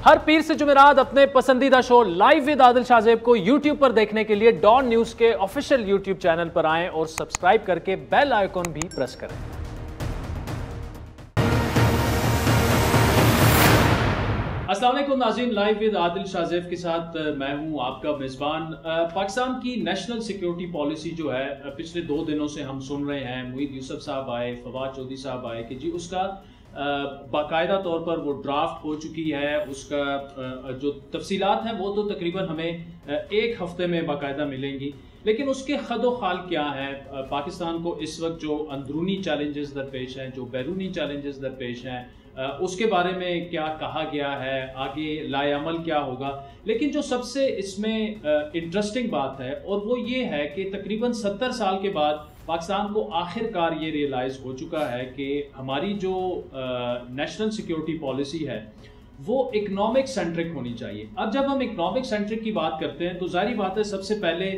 हर पीर से जुमेरात अपने पसंदीदा show live with Adil Shahzeb को YouTube पर देखने के लिए डॉन न्यूज के ऑफिशियल YouTube चैनल पर आएं और सब्सक्राइब करके बेल आइकॉन भी प्रेस करें। अस्सलाम वालेकुम नाज़रीन, लाइव विद आदिल शाहजेब के साथ मैं हूं आपका मेज़बान। पाकिस्तान की नेशनल सिक्योरिटी पॉलिसी जो है पिछले 2 दिनों से हम सुन रहे हैं। मुईद यूसुफ साहब आए, फवाद चौधरी साहब आए कि जी उसका बाकायदा तौर पर वो ड्राफ्ट हो चुकी है। उसका जो तफसीलात हैं वो तो तकरीबन हमें 1 हफ्ते में बाकायदा मिलेंगी, लेकिन उसके खदो खाल क्या है, पाकिस्तान को इस वक्त जो अंदरूनी चैलेंजेस दरपेश हैं, जो बैरूनी चैलेंजेस दरपेश हैं, उसके बारे में क्या कहा गया है, आगे लाएअमल क्या होगा। लेकिन जो सबसे इसमें इंटरेस्टिंग बात है और वो ये है कि तकरीबन 70 साल के बाद पाकिस्तान को आखिरकार ये रियलाइज़ हो चुका है कि हमारी जो नेशनल सिक्योरिटी पॉलिसी है वो इकोनॉमिक सेंट्रिक होनी चाहिए। अब जब हम इकोनॉमिक सेंट्रिक की बात करते हैं तो जाहिर बात है सबसे पहले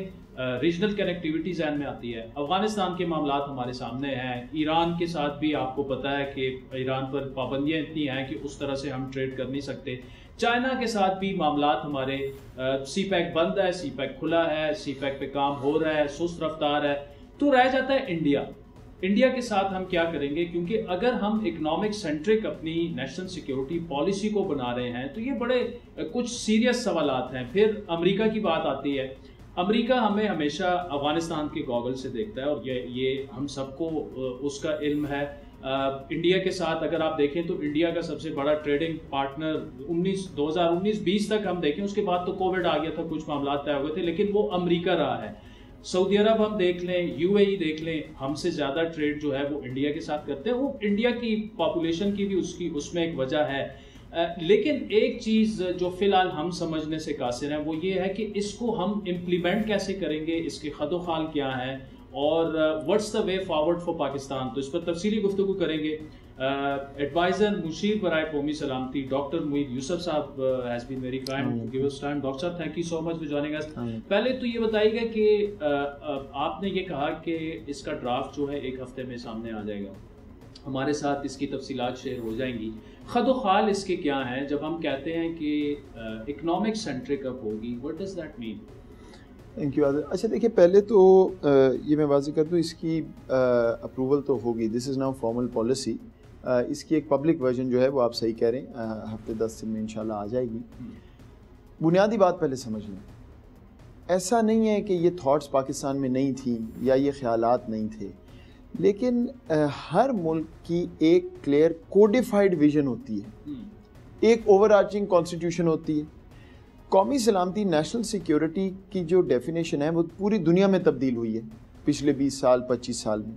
रीजनल कनेक्टिविटी जहन में आती है। अफगानिस्तान के मामलात हमारे सामने हैं, ईरान के साथ भी आपको पता है कि ईरान पर पाबंदियां इतनी हैं कि उस तरह से हम ट्रेड कर नहीं सकते। चाइना के साथ भी मामलात हमारे, सीपैक बंद है, सीपैक खुला है, सीपैक पे काम हो रहा है, सुस्त रफ्तार है। तो रह जाता है इंडिया के साथ हम क्या करेंगे, क्योंकि अगर हम इकोनॉमिक सेंट्रिक अपनी नेशनल सिक्योरिटी पॉलिसी को बना रहे हैं तो ये बड़े कुछ सीरियस सवालात हैं। फिर अमेरिका की बात आती है। अमेरिका हमें हमेशा अफगानिस्तान के गॉगल से देखता है और ये हम सबको उसका इल्म है। इंडिया के साथ अगर आप देखें तो इंडिया का सबसे बड़ा ट्रेडिंग पार्टनर 2019-20 तक हम देखें, उसके बाद तो कोविड आ गया था, कुछ मामला तय हुए थे, लेकिन वो अमेरिका रहा है। सऊदी अरब हम देख लें, यूएई देख लें, हमसे ज़्यादा ट्रेड जो है वो इंडिया के साथ करते हैं। वो इंडिया की पॉपुलेशन की भी उसमें एक वजह है। लेकिन एक चीज़ जो फ़िलहाल हम समझने से कासिर हैं वो ये है कि इसको हम इम्प्लीमेंट कैसे करेंगे, इसके खदोखाल क्या हैं और what's the way forward for Pakistan. तो इस पर तफसीली गुफ्तगू करेंगे। एडवाइज़र मुशीर बराए कौमी सलामती डॉक्टर मुईद यूसुफ साहब has been very kind to give us time. Doctor साहब, thank you so much for joining us. पहले तो ये बताइएगा कि आपने ये कहा कि इसका ड्राफ्ट जो है 1 हफ्ते में सामने आ जाएगा, हमारे साथ इसकी तफसीलात शेयर हो जाएंगी। खदो खाल इसके क्या हैं जब हम कहते हैं कि इकोनॉमिक सेंट्रिक अब होगी, what does that mean? Thank you Adil. अच्छा देखिए, पहले तो ये मैं वाज़ेह कर दूँ, इसकी अप्रूवल तो होगी, this is now formal policy. इसकी एक पब्लिक वर्जन जो है वो आप सही कह रहे हैं, हफ्ते 10 दिन में इंशाल्लाह आ जाएगी। बुनियादी बात पहले समझ लें, ऐसा नहीं है कि ये थॉट्स पाकिस्तान में नहीं थी या ये ख्यालात नहीं थे, लेकिन हर मुल्क की एक क्लियर कोडिफाइड विजन होती है, एक ओवरआर्चिंग कॉन्स्टिट्यूशन होती है। कौमी सलामती, नेशनल सिक्योरिटी की जो डेफिनेशन है वो पूरी दुनिया में तब्दील हुई है पिछले 20 साल 25 साल में।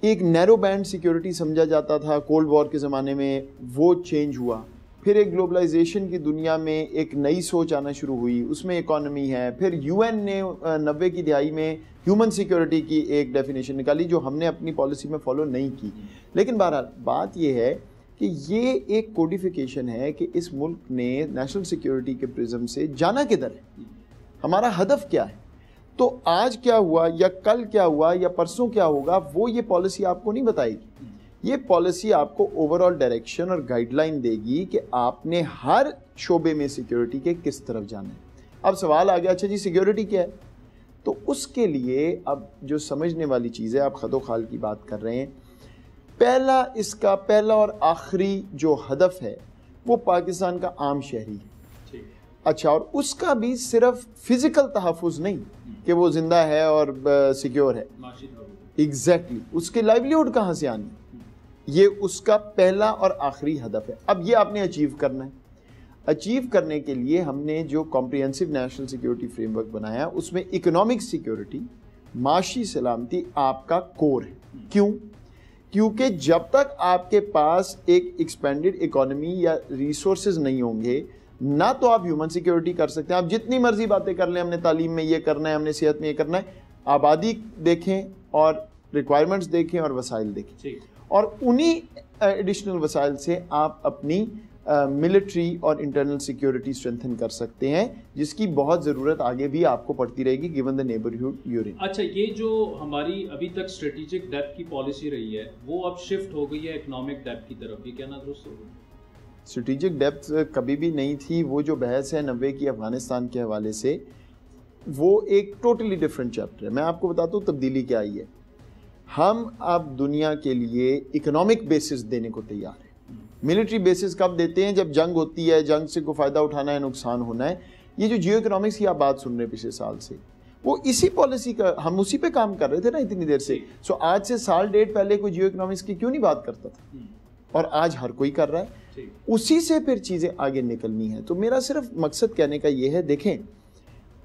एक नैरो बैंड सिक्योरिटी समझा जाता था कोल्ड वॉर के ज़माने में, वो चेंज हुआ। फिर एक ग्लोबलाइजेशन की दुनिया में एक नई सोच आना शुरू हुई, उसमें इकॉनमी है। फिर यूएन ने 90 की दिहाई में ह्यूमन सिक्योरिटी की एक डेफिनेशन निकाली जो हमने अपनी पॉलिसी में फॉलो नहीं की। लेकिन बहरहाल बात यह है कि ये एक कोडिफिकेशन है कि इस मुल्क ने नेशनल सिक्योरिटी के प्रिज्म से जाना किधर है, हमारा हदफ क्या है। तो आज क्या हुआ या कल क्या हुआ या परसों क्या होगा वो ये पॉलिसी आपको नहीं बताएगी। ये पॉलिसी आपको ओवरऑल डायरेक्शन और गाइडलाइन देगी कि आपने हर शोबे में सिक्योरिटी के किस तरफ जाना है। अब सवाल आ गया, अच्छा जी सिक्योरिटी क्या है? तो उसके लिए अब जो समझने वाली चीज़ है, आप खदो खाल की बात कर रहे हैं, इसका पहला और आखिरी जो हदफ है वो पाकिस्तान का आम शहरी है। अच्छा, और उसका भी सिर्फ फिजिकल तहफ़्फ़ुज़ नहीं कि वो जिंदा है और सिक्योर है, एग्जैक्टली उसके लाइवलीहुड कहाँ से आनी, ये उसका पहला और आखिरी हदफ है। अब ये आपने अचीव करना है। अचीव करने के लिए हमने जो कॉम्प्रिहेंसिव नेशनल सिक्योरिटी फ्रेमवर्क बनाया उसमें इकोनॉमिक सिक्योरिटी, माशी सलामती आपका कोर है। क्यों? क्योंकि जब तक आपके पास एक एक्सपेंडेड इकोनॉमी या रिसोर्सेज नहीं होंगे, ना तो आप ह्यूमन सिक्योरिटी कर सकते हैं। आप जितनी मर्जी बातें कर लें, हमने तालीम में ये करना है, हमने सेहत में ये करना है, आबादी देखें और रिक्वायरमेंट्स देखें और वसाइल देखें, और उन्हीं एडिशनल वसाइल से आप अपनी मिलिट्री और इंटरनल सिक्योरिटी स्ट्रेंथन कर सकते हैं, जिसकी बहुत ज़रूरत आगे भी आपको पड़ती रहेगी given the neighbourhood you're in. अच्छा, ये जो हमारी अभी तक स्ट्रेटेजिक डेप्थ की पॉलिसी रही है वो अब शिफ्ट हो गई है इकोनॉमिक डेप्थ की तरफ, ये कहना दुरुस्त होगा? स्ट्रेटेजिक डेप्थ कभी भी नहीं थी। वो जो बहस है 90 की अफगानिस्तान के हवाले से, वो एक टोटली डिफरेंट चैप्टर है। मैं आपको बताता हूँ तब्दीली क्या आई है। हम अब दुनिया के लिए इकोनॉमिक बेसिस देने को तैयार हैं। मिलिट्री बेसिस कब देते हैं? जब जंग होती है, जंग से कोई फ़ायदा उठाना है, नुकसान होना है। ये जो जियो इकोनॉमिक्स की आप बात सुन रहे हैं पिछले साल से, वो इसी पॉलिसी का, हम उसी पे काम कर रहे थे ना इतनी देर से। सो आज से साल डेढ़ पहले कोई जियो इकोनॉमिक्स की क्यों नहीं बात करता था, और आज हर कोई कर रहा है। उसी से फिर चीज़ें आगे निकलनी है। तो मेरा सिर्फ मकसद कहने का ये है, देखें,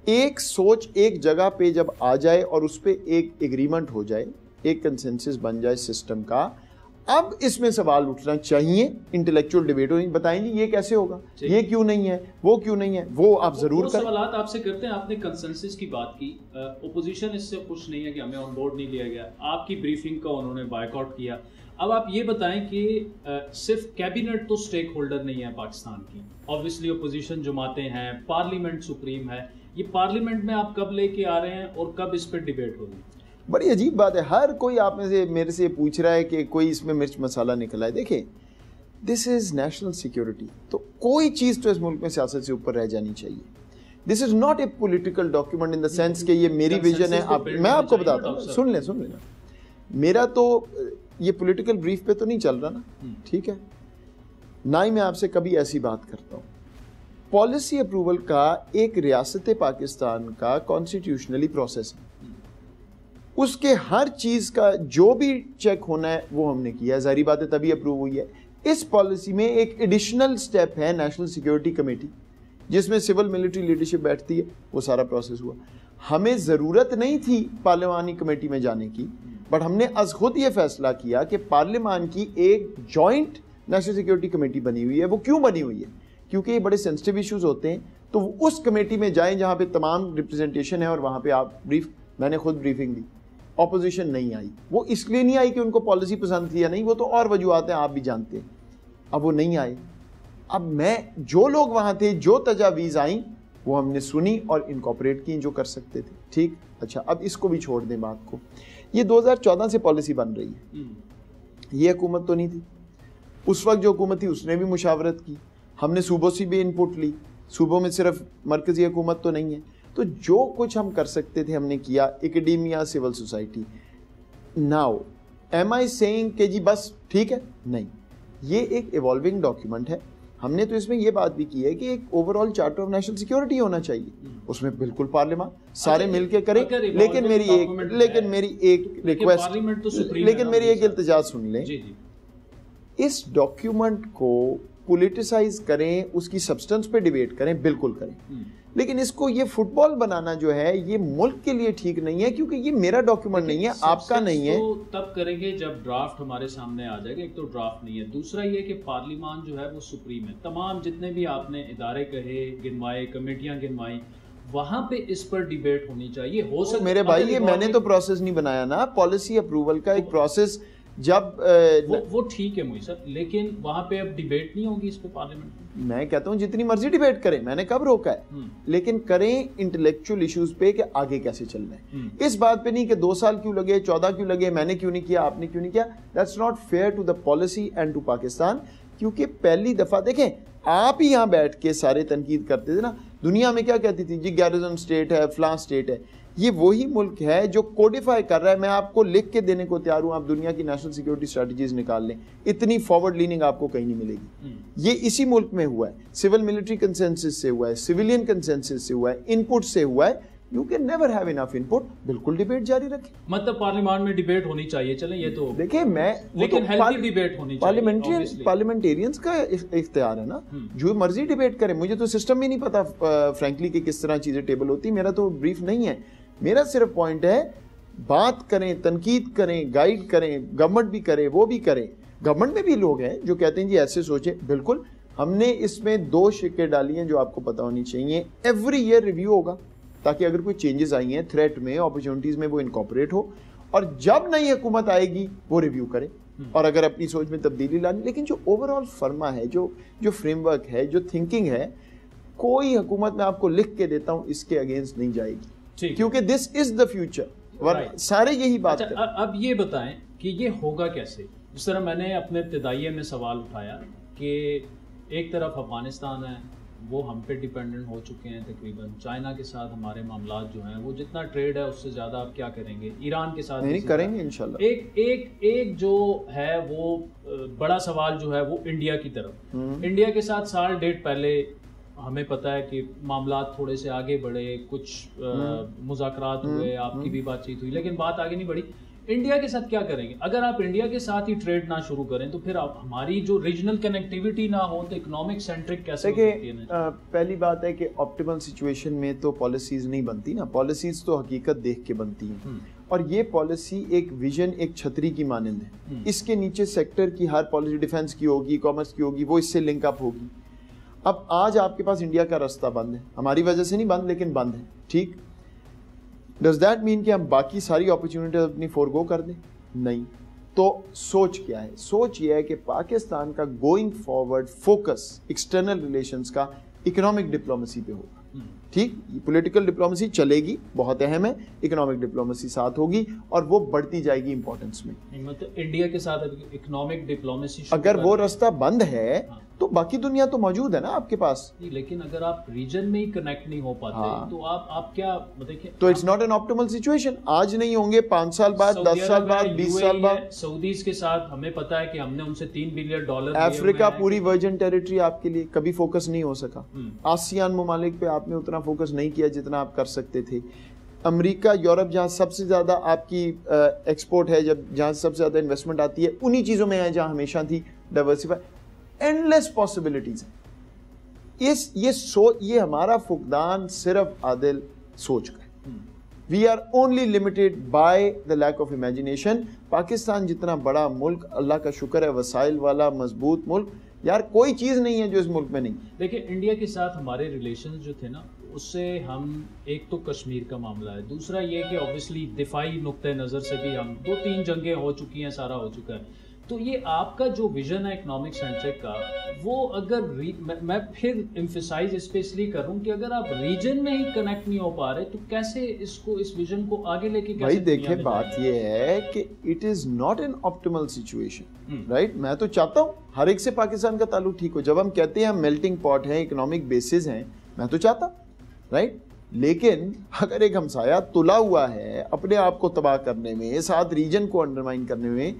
एक सोच एक जगह पे जब आ जाए और उस पर एक एग्रीमेंट हो जाए, एक कंसेंसस बन जाए सिस्टम का, अब इसमें सवाल उठना चाहिए, इंटेलेक्चुअल डिबेट हो, बताएंगे ये कैसे होगा, ये क्यों नहीं है, वो क्यों नहीं है, वो आप जरूर करें। सवालात आपसे करते हैं। आपने कंसेंसस की बात की, ओपोजिशन इससे खुश नहीं है कि हमें ऑन बोर्ड नहीं लिया गया, आपकी ब्रीफिंग का उन्होंने बायकॉट किया। अब आप ये बताएं कि सिर्फ कैबिनेट तो स्टेक होल्डर नहीं है पाकिस्तान की, ऑब्वियसली ओपोजिशन जमातें हैं, पार्लियामेंट सुप्रीम है। ये पार्लियामेंट में आप कब लेके आ रहे हैं और कब इस पर डिबेट होगी? बड़ी अजीब बात है, हर कोई आप में से मेरे से पूछ रहा है कि कोई इसमें मिर्च मसाला निकला है। देखिए, दिस इज नेशनल सिक्योरिटी, तो कोई चीज़ तो इस मुल्क में सियासत से ऊपर रह जानी चाहिए। This is not a political document in the sense कि ये मेरी विजन है। मैं आपको बताता हूँ, सुन लेना, मेरा तो ये पॉलिटिकल ब्रीफ पे तो नहीं चल रहा ना, ठीक है, ना ही मैं आपसे कभी ऐसी बात करता हूँ। पॉलिसी अप्रूवल का एक रियासत पाकिस्तान का कॉन्स्टिट्यूशनली प्रोसेस है, उसके हर चीज़ का जो भी चेक होना है वो हमने किया है, ज़ाहिर बात है तभी अप्रूव हुई है। इस पॉलिसी में एक एडिशनल स्टेप है नेशनल सिक्योरिटी कमेटी, जिसमें सिविल मिलिट्री लीडरशिप बैठती है, वो सारा प्रोसेस हुआ। हमें ज़रूरत नहीं थी पार्लिमानी कमेटी में जाने की, बट हमने अज खुद ये फैसला किया कि पार्लियामान की एक जॉइंट नेशनल सिक्योरिटी कमेटी बनी हुई है। वो क्यों बनी हुई है? क्योंकि ये बड़े सेंसिटिव इश्यूज होते हैं, तो उस कमेटी में जाएं जहाँ पे तमाम रिप्रेजेंटेशन है और वहाँ पे आप ब्रीफ, मैंने खुद ब्रीफिंग दी, ऑपोजिशन नहीं आई। वो इसलिए नहीं आई कि उनको पॉलिसी पसंद थी या नहीं, वो तो और वजूहत हैं, आप भी जानते हैं। अब वो नहीं आए। अब मैं, जो लोग वहाँ थे, जो तजावीज़ आई वो हमने सुनी और इनकॉर्पोरेट की जो कर सकते थे। ठीक, अच्छा, अब इसको भी छोड़ दें बात को। ये 2014 से पॉलिसी बन रही है, ये हुकूमत तो नहीं थी। उस वक्त जो हुकूमत थी उसने भी मुशावरत की, हमने सूबों से भी इनपुट ली, सूबों में सिर्फ मरकज़ी हुकूमत तो नहीं है। तो जो कुछ हम कर सकते थे हमने किया, academia, civil society. Now am I saying कि जी बस ठीक है? नहीं, ये एक इवॉल्विंग डॉक्यूमेंट है। हमने तो इसमें ये बात भी की है कि एक overall charter of national security होना चाहिए, उसमें बिल्कुल पार्लियामेंट सारे मिलके करें। लेकिन मेरी एक रिक्वेस्ट, लेकिन मेरी एक इल्तिजा सुन लें, इस डॉक्यूमेंट को पॉलिटिसाइज करें, उसकी सब्सटेंस पे डिबेट करें, बिल्कुल करें, लेकिन इसको ये फुटबॉल बनाना जो है ये मुल्क के लिए ठीक नहीं है, क्योंकि ये मेरा डॉक्यूमेंट नहीं है, आपका नहीं है। तो तब करेंगे जब ड्राफ्ट हमारे सामने आ जाएगा। एक तो ड्राफ्ट नहीं है, दूसरा ये कि पार्लियामान जो है वो सुप्रीम है। तमाम जितने भी आपने इदारे कहे, गिनवाए, कमेटियां गिनवाई, वहां पे इस पर डिबेट होनी चाहिए। हो सकता मेरे भाई, ये मैंने तो प्रोसेस नहीं बनाया ना, पॉलिसी अप्रूवल का एक प्रोसेस। जब वो ठीक है मुझे सर, लेकिन वहां पे अब डिबेट नहीं होगी इस पे पार्लियामेंट में। मैं कहता हूं जितनी मर्जी डिबेट करें, मैंने कब रोका है, लेकिन करें इंटेलेक्चुअल इश्यूज पे कि आगे कैसे चलना है। इस बात पे नहीं कि 2 साल क्यों लगे, 14 क्यों लगे, मैंने क्यों नहीं किया, आपने क्यों नहीं किया। That's not fair to the policy and to Pakistan. क्योंकि पहली दफा देखें, आप ही यहां बैठ के सारे तनकीद करते थे ना, दुनिया में क्या कहती थी जी, गैरिजन स्टेट है, फलां स्टेट है। ये वही मुल्क है जो कोडिफाई कर रहा है। मैं आपको लिख के देने को तैयार हूं, आप दुनिया की नेशनल सिक्योरिटी स्ट्रेटजीज निकाल लें, इतनी फॉरवर्ड लीनिंग आपको कहीं नहीं मिलेगी। ये इसी मुल्क में हुआ है, सिविल मिलिट्री कंसेंसस से हुआ है, सिविलियन कंसेंसस से हुआ है, इनपुट से हुआ है। You can never have enough input. बिल्कुल डिबेट जारी रखें, मतलब पार्लियामेंट में डिबेट होनी चाहिए। चलें, ये तो देखिए, मैं लेकिन हेल्दी डिबेट होनी चाहिए। पार्लियामेंटेरियंस का इख्तियार है ना, जो मर्जी डिबेट करें। मुझे तो सिस्टम ही नहीं पता फ्रैंकली कि किस तरह चीजें टेबल होती, मेरा तो ब्रीफ नहीं है। मेरा सिर्फ पॉइंट है, बात करें, तनकीद करें, गाइड करें, गवर्नमेंट भी करे, वो भी करे। गवर्नमेंट में भी लोग हैं जो कहते हैं जी ऐसे सोचे। बिल्कुल, हमने इसमें 2 शिक्के डाली हैं जो आपको पता होनी चाहिए। एवरी ईयर रिव्यू होगा, ताकि अगर कोई चेंजेस आई हैं थ्रेट में, अपॉर्चुनिटीज में, वो इनकॉर्पोरेट हो, और जब नई हुकूमत आएगी वो रिव्यू करे, और अगर अपनी सोच में तब्दीली लानी। लेकिन जो ओवरऑल फर्मा है, जो फ्रेमवर्क है, जो थिंकिंग है, कोई हुकूमत में आपको लिख के देता हूं इसके अगेंस्ट नहीं जाएगी, क्योंकि दिस इज द फ्यूचर। सारे यही बात। अच्छा, अब ये बताएं कि ये होगा कैसे। जिस तरह मैंने अपने इब्तिदाइये में सवाल उठाया कि एक तरफ अफगानिस्तान है, वो हम पे डिपेंडेंट हो चुके हैं तकरीबन। चाइना के साथ हमारे मामलात जो हैं वो जितना ट्रेड है उससे ज़्यादा आप क्या करेंगे, ईरान के साथ नहीं करेंगे इंशाल्लाह। एक जो है वो बड़ा सवाल जो है वो इंडिया की तरफ। इंडिया के साथ साल डेढ़ पहले हमें पता है कि मामलात थोड़े से आगे बढ़े, कुछ मुज़ाकरात हुए, आपकी भी बातचीत हुई, लेकिन बात आगे नहीं बढ़ी। इंडिया के साथ क्या करेंगे? अगर आप इंडिया के साथ ही ट्रेड ना शुरू करें तो फिर आप हमारी जो रीजनल कनेक्टिविटी ना हो तो इकोनॉमिक सेंट्रिक कैसे हो सकती है? पहली बात है कि ऑप्टिमल सिचुएशन में तो पॉलिसीज नहीं बनती ना, पॉलिसीज तो हकीकत देख के बनती हैं। और ये पॉलिसी एक विजन, एक छतरी की मानंद है। इसके नीचे सेक्टर की हर पॉलिसी, डिफेंस की होगी, कॉमर्स की होगी, वो इससे लिंकअप होगी। अब आज आपके पास इंडिया का रास्ता बंद है, हमारी वजह से नहीं बंद, लेकिन बंद है, ठीक। डज दैट मीन कि हम बाकी सारी अपॉर्चुनिटीज अपनी फोरगो कर दें? नहीं। तो सोच क्या है? सोच ये है कि पाकिस्तान का going forward focus external relations का इकोनॉमिक डिप्लोमेसी पे होगा, ठीक। पॉलिटिकल डिप्लोमेसी चलेगी, बहुत अहम है, इकोनॉमिक डिप्लोमेसी साथ होगी और वो बढ़ती जाएगी इंपॉर्टेंस में। मतलब इंडिया के साथ इकोनॉमिक डिप्लोमेसी अगर वो रास्ता बंद है तो बाकी दुनिया तो मौजूद है ना आपके पास। लेकिन अगर आप रीजन में ही कनेक्ट नहीं हो पाते तो आप क्या देखिए, तो it's not an optimal situation. आज नहीं होंगे, 5 साल बाद, 10 साल बाद, 20 साल बाद। सऊदीज के साथ हमें पता है कि हमने उनसे $3 बिलियन अफ्रीका पूरी वर्जिन टेरिटरी आपके लिए कभी फोकस नहीं हो सका। आसियान ममालिक पे आपने उतना फोकस नहीं किया जितना आप कर सकते थे। अमेरिका, यूरोप, जहाँ सबसे ज्यादा आपकी एक्सपोर्ट है, जहाँ सबसे ज्यादा इन्वेस्टमेंट आती है, उन्हीं चीजों में है जहाँ हमेशा थी। डाइवर्सिफाई, एंडलेस पॉसिबिलिटीज है। ये हमारा फुकदान सिर्फ आदिल सोच का है। We are only limited by the lack of imagination. Pakistan जितना बड़ा मुल्क, अल्लाह का शुक्र है, वसाइल वाला मजबूत मुल्क, यार कोई चीज नहीं है जो इस मुल्क में नहीं। देखिए, इंडिया के साथ हमारे रिलेशन जो थे ना, उससे हम, एक तो कश्मीर का मामला है, दूसरा ये कि ऑब्वियसली दिफाई नुक्ते नज़र से भी हम 2-3 जंगें हो चुकी हैं, सारा हो चुका है। तो ये आपका जो विजन है इकोनॉमिक सेंट्रिक का, वो अगर मैं फिर एम्फसाइज इस पे इसलिए कर रहा हूँ कि अगर आप रीजन में ही कनेक्ट नहीं हो पा रहे तो कैसे इस विजन को आगे लेके कैसे? भाई देखिए, बात ये है कि it is not an optimal situation, right. मैं तो चाहता हूँ हर एक से पाकिस्तान का ताल्लुक ठीक हो। जब हम कहते हैं हम मेल्टिंग पॉट हैं, इकोनॉमिक बेसिस हैं, मैं तो चाहता हूँ, राइट। लेकिन अगर एक हमसाया तुला हुआ है अपने आप को तबाह करने में, साथ रीजन को अंडरमाइन करने में,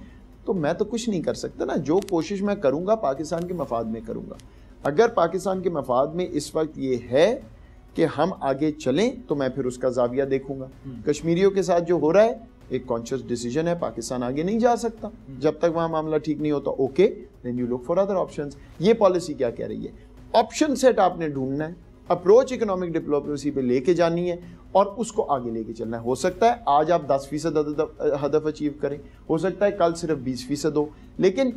तो मैं तो कुछ नहीं कर सकता ना। जो कोशिश मैं करूंगा पाकिस्तान के मफाद में करूंगा। अगर पाकिस्तान के मफाद में इस वक्त ये है कि हम आगे चलें तो मैं फिर उसका जाविया देखूंगा। कश्मीरियों के साथ जो हो रहा है एक कॉन्शियस डिसीजन है, पाकिस्तान आगे नहीं जा सकता जब तक वहां मामला ठीक नहीं होता। Okay, then you look for other options. ये पॉलिसी क्या कह रही है? ऑप्शन सेट आपने ढूंढना है, अप्रोच इकोनॉमिक डिप्लोमेसी पे लेके जानी है और उसको आगे लेके चलना है। हो सकता है आज आप 10% हदफ अचीव करें, हो सकता है कल सिर्फ 20% हो, लेकिन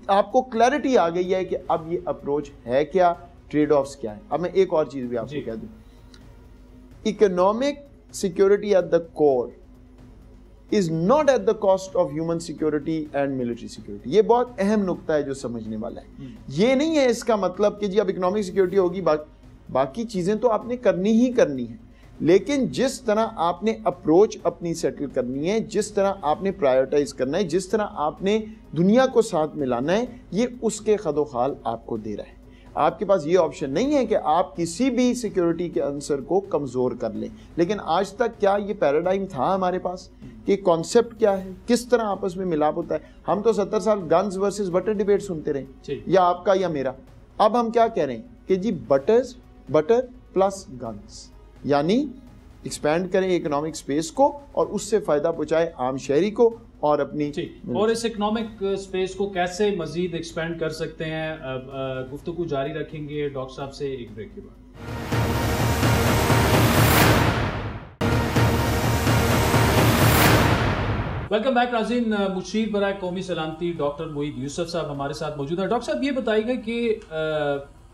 आपको क्लैरिटी आ गई है कि अब ये अप्रोच है क्या, ट्रेड ऑफ्स क्या है। अब मैं एक और चीज भी आपको कह दूं, economic security at the core is not at the cost of human security and military security. ये बहुत अहम नुक्ता है जो समझने वाला है। ये नहीं है इसका मतलब कि जी अब इकोनॉमिक सिक्योरिटी होगी, बाकी चीजें तो आपने करनी ही करनी है, लेकिन जिस तरह आपने अप्रोच अपनी सेटल करनी है, जिस तरह आपने प्रायोरिटाइज करना है, जिस तरह आपने दुनिया को साथ मिलाना है, ये उसके खदोखाल आपको दे रहा है। आपके पास ये ऑप्शन नहीं है कि आप किसी भी सिक्योरिटी के आंसर को कमजोर कर लें। लेकिन आज तक क्या ये पैराडाइम था हमारे पास कि कॉन्सेप्ट क्या है, किस तरह आपस में मिलाप होता है? हम तो 70 साल गन्स वर्सेस बटर डिबेट सुनते रहे, या आपका या मेरा। अब हम क्या कह रहे हैं कि जी बटर प्लस गन्स, यानी एक्सपैंड करें इकोनॉमिक स्पेस को और उससे फायदा पहुंचाए आम शहरी को और अपनी। और इस इकोनॉमिक स्पेस को कैसे मजीद एक्सपैंड कर सकते हैं, गुफ्तगू जारी रखेंगे डॉक्टर साहब से एक ब्रेक के बाद। वेलकम बैक नाज़रीन। मुशीर बराए कौमी सलामती डॉक्टर मोईद यूसुफ साहब हमारे साथ मौजूद है। डॉक्टर साहब, ये बताइएगा कि